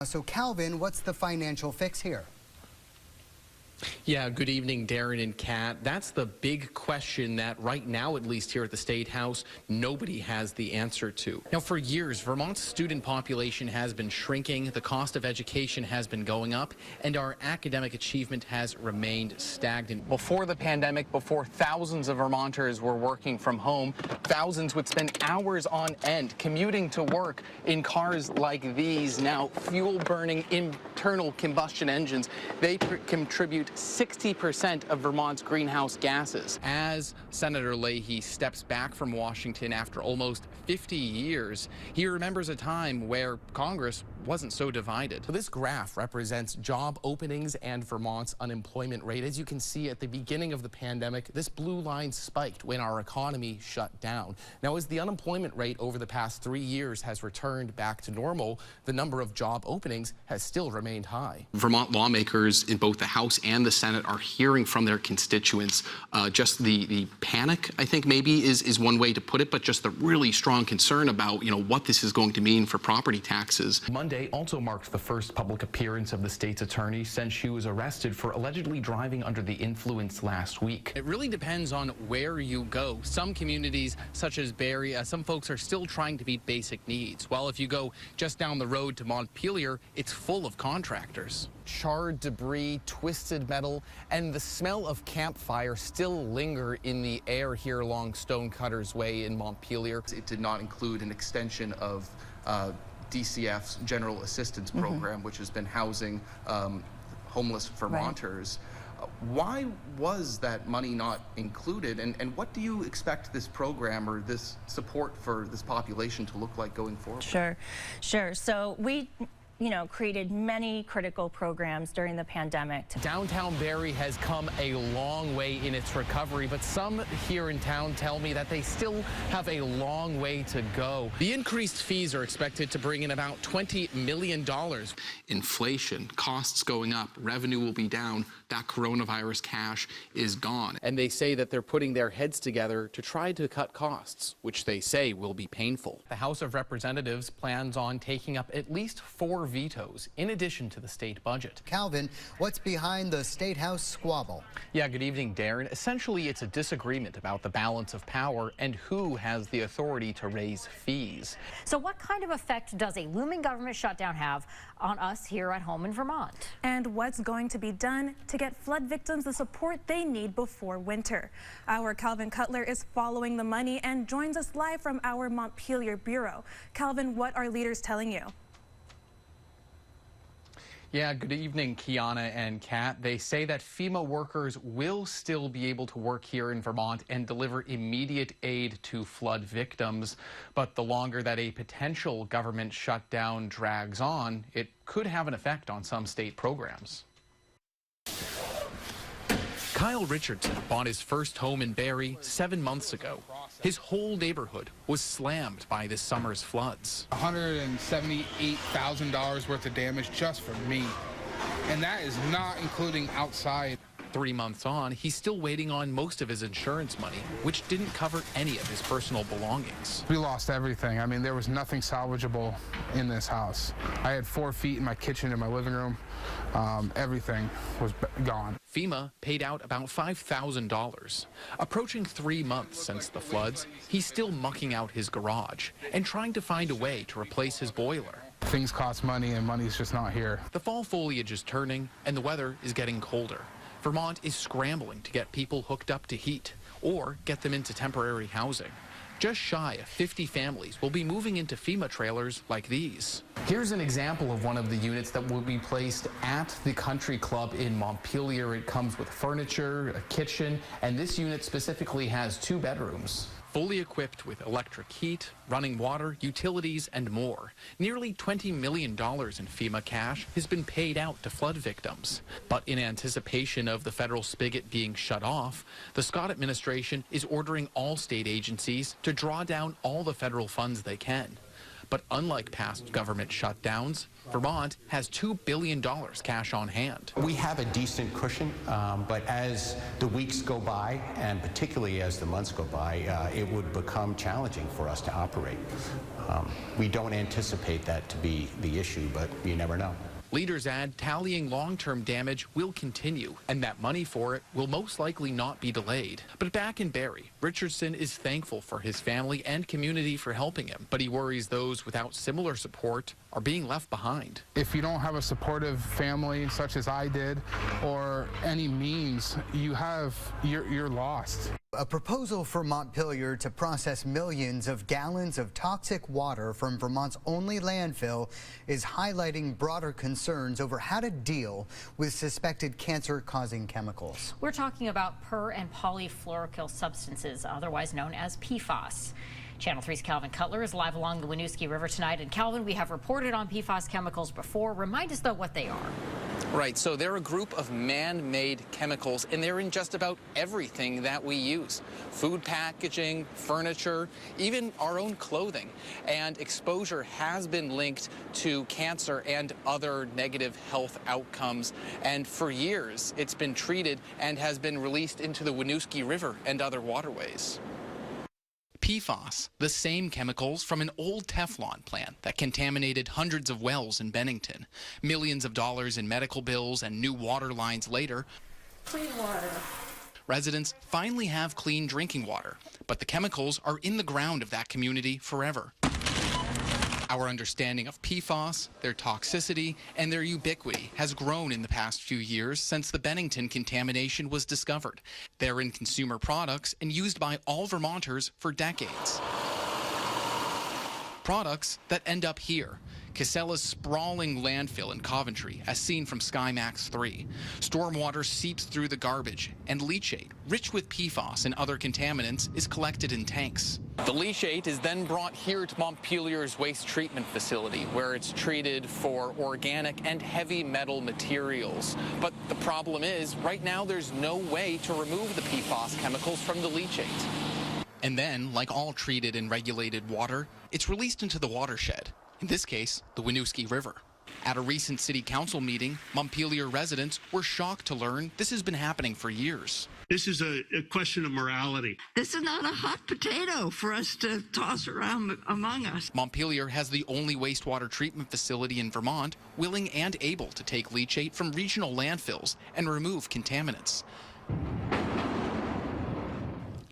So Calvin, what's the financial fix here? Yeah, good evening, Darren and Kat. That's the big question that right now, at least here at the State House, nobody has the answer to. Now, for years, Vermont's student population has been shrinking, the cost of education has been going up, and our academic achievement has remained stagnant. Before the pandemic, before thousands of Vermonters were working from home, thousands would spend hours on end commuting to work in cars like these. Now, fuel-burning internal combustion engines, they contribute 60% of Vermont's greenhouse gases. As Senator Leahy steps back from Washington after almost 50 years, he remembers a time where Congress wasn't so divided. This graph represents job openings and Vermont's unemployment rate. As you can see, at the beginning of the pandemic, this blue line spiked when our economy shut down. Now, as the unemployment rate over the past 3 years has returned back to normal, the number of job openings has still remained high. Vermont lawmakers in both the House and the Senate are hearing from their constituents just the panic, I think maybe is one way to put it, but just the really strong concern about, what this is going to mean for property taxes. Monday also marked the first public appearance of the state's attorney since she was arrested for allegedly driving under the influence last week. It really depends on where you go. Some communities, such as Barrie, some folks are still trying to meet basic needs, while if you go just down the road to Montpelier, it's full of contractors. Charred debris, twisted metal, and the smell of campfire still linger in the air here along Stonecutters Way in Montpelier. It did not include an extension of DCF's General Assistance Program, which has been housing homeless Vermonters. Right. Why was that money not included, and what do you expect this program or this support for this population to look like going forward? Sure. So we created many critical programs during the pandemic. Downtown Barrie has come a long way in its recovery, but some here in town tell me that they still have a long way to go. The increased fees are expected to bring in about $20 million. Inflation, costs going up, revenue will be down, that coronavirus cash is gone. And they say that they're putting their heads together to try to cut costs, which they say will be painful. The House of Representatives plans on taking up at least 4 vetoes in addition to the state budget. Calvin, what's behind the State House squabble? Yeah, good evening, Darren. Essentially, it's a disagreement about the balance of power and who has the authority to raise fees. So what kind of effect does a looming government shutdown have on us here at home in Vermont? And what's going to be done to get flood victims the support they need before winter? Our Calvin Cutler is following the money and joins us live from our Montpelier bureau. Calvin, what are leaders telling you? Yeah, good evening, Kiana and Kat. They say that FEMA workers will still be able to work here in Vermont and deliver immediate aid to flood victims. But the longer that a potential government shutdown drags on, it could have an effect on some state programs. Kyle Richardson bought his first home in Barrie 7 months ago. His whole neighborhood was slammed by this summer's floods. $178,000 worth of damage just for me. And that is not including outside. 3 months on, he's still waiting on most of his insurance money, which didn't cover any of his personal belongings. We lost everything. I mean, there was nothing salvageable in this house. I had 4 feet in my kitchen and my living room. Everything was gone. FEMA paid out about $5,000. Approaching 3 months since the floods, he's still mucking out his garage and trying to find a way to replace his boiler. Things cost money and money's just not here. The fall foliage is turning and the weather is getting colder. Vermont is scrambling to get people hooked up to heat or get them into temporary housing. Just shy of 50 families will be moving into FEMA trailers like these. Here's an example of one of the units that will be placed at the country club in Montpelier. It comes with furniture, a kitchen, and this unit specifically has 2 bedrooms. Fully equipped with electric heat, running water, utilities, and more. Nearly $20 million in FEMA cash has been paid out to flood victims. But in anticipation of the federal spigot being shut off, the Scott administration is ordering all state agencies to draw down all the federal funds they can. But unlike past government shutdowns, Vermont has $2 billion cash on hand. We have a decent cushion, but as the weeks go by, and particularly as the months go by, it would become challenging for us to operate. We don't anticipate that to be the issue, but you never know. Leaders add tallying long-term damage will continue, and that money for it will most likely not be delayed. But back in Barrie, Richardson is thankful for his family and community for helping him, but he worries those without similar support are being left behind. If you don't have a supportive family such as I did, or any means, you're lost. A proposal for Montpelier to process millions of gallons of toxic water from Vermont's only landfill is highlighting broader concerns over how to deal with suspected cancer-causing chemicals. We're talking about per and polyfluoroalkyl substances, otherwise known as PFAS. Channel 3's Calvin Cutler is live along the Winooski River tonight. And Calvin, we have reported on PFAS chemicals before. Remind us, though, what they are. Right, so they're a group of man-made chemicals, and they're in just about everything that we use. Food packaging, furniture, even our own clothing. And exposure has been linked to cancer and other negative health outcomes. And for years, it's been treated and has been released into the Winooski River and other waterways. PFAS, the same chemicals from an old Teflon plant that contaminated hundreds of wells in Bennington. Millions of dollars in medical bills and new water lines later. Clean water. Residents finally have clean drinking water, but the chemicals are in the ground of that community forever. Our understanding of PFAS, their toxicity, and their ubiquity has grown in the past few years since the Bennington contamination was discovered. They're in consumer products and used by all Vermonters for decades. Products that end up here. Casella's sprawling landfill in Coventry, as seen from SkyMax 3. Stormwater seeps through the garbage, and leachate, rich with PFAS and other contaminants, is collected in tanks. The leachate is then brought here to Montpelier's waste treatment facility, where it's treated for organic and heavy metal materials. But the problem is, right now there's no way to remove the PFAS chemicals from the leachate. And then, like all treated and regulated water, it's released into the watershed. In this case, the Winooski River. At a recent city council meeting, Montpelier residents were shocked to learn this has been happening for years. This is a question of morality. This is not a hot potato for us to toss around among us. Montpelier has the only wastewater treatment facility in Vermont willing and able to take leachate from regional landfills and remove contaminants.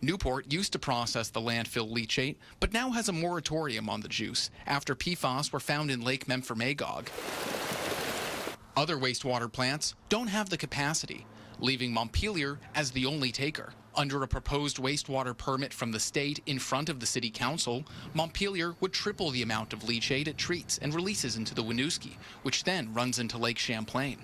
Newport used to process the landfill leachate, but now has a moratorium on the juice after PFAS were found in Lake Memphremagog. Other wastewater plants don't have the capacity, leaving Montpelier as the only taker. Under a proposed wastewater permit from the state in front of the city council, Montpelier would triple the amount of leachate it treats and releases into the Winooski, which then runs into Lake Champlain.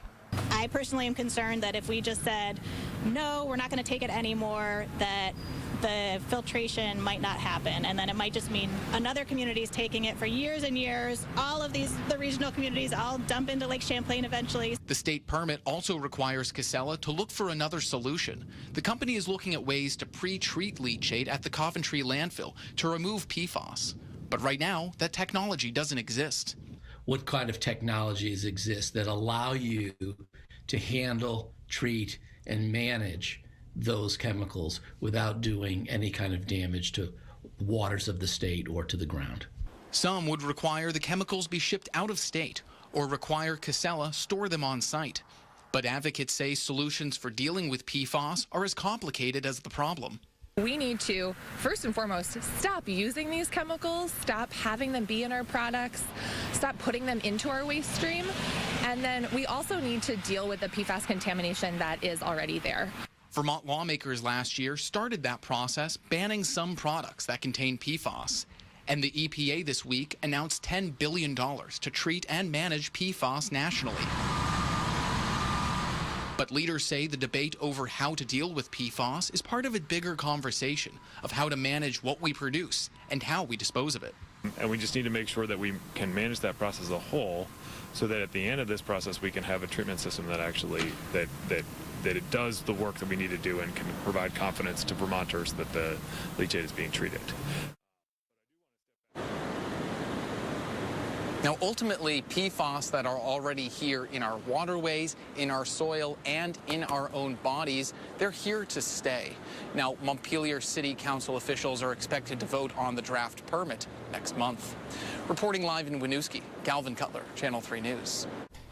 I personally am concerned that if we just said, no, we're not going to take it anymore, that the filtration might not happen, and then it might just mean another community is taking it for years and years. All of the regional communities all dump into Lake Champlain eventually. The state permit also requires Casella to look for another solution. The company is looking at ways to pre-treat leachate at the Coventry landfill to remove PFAS. But right now, that technology doesn't exist. What kind of technologies exist that allow you to handle, treat, and manage those chemicals without doing any kind of damage to the waters of the state or to the ground? Some would require the chemicals be shipped out of state or require Casella store them on site. But advocates say solutions for dealing with PFAS are as complicated as the problem. We need to, first and foremost, stop using these chemicals, stop having them be in our products, stop putting them into our waste stream, and then we also need to deal with the PFAS contamination that is already there. Vermont lawmakers last year started that process, banning some products that contain PFAS. And the EPA this week announced $10 billion to treat and manage PFAS nationally. But leaders say the debate over how to deal with PFAS is part of a bigger conversation of how to manage what we produce and how we dispose of it. And we just need to make sure that we can manage that process as a whole, so that at the end of this process we can have a treatment system that actually that it does the work that we need to do and can provide confidence to Vermonters that the leachate is being treated. Now, ultimately, PFAS that are already here in our waterways, in our soil, and in our own bodies, they're here to stay. Now, Montpelier City Council officials are expected to vote on the draft permit next month. Reporting live in Winooski, Calvin Cutler, Channel 3 News.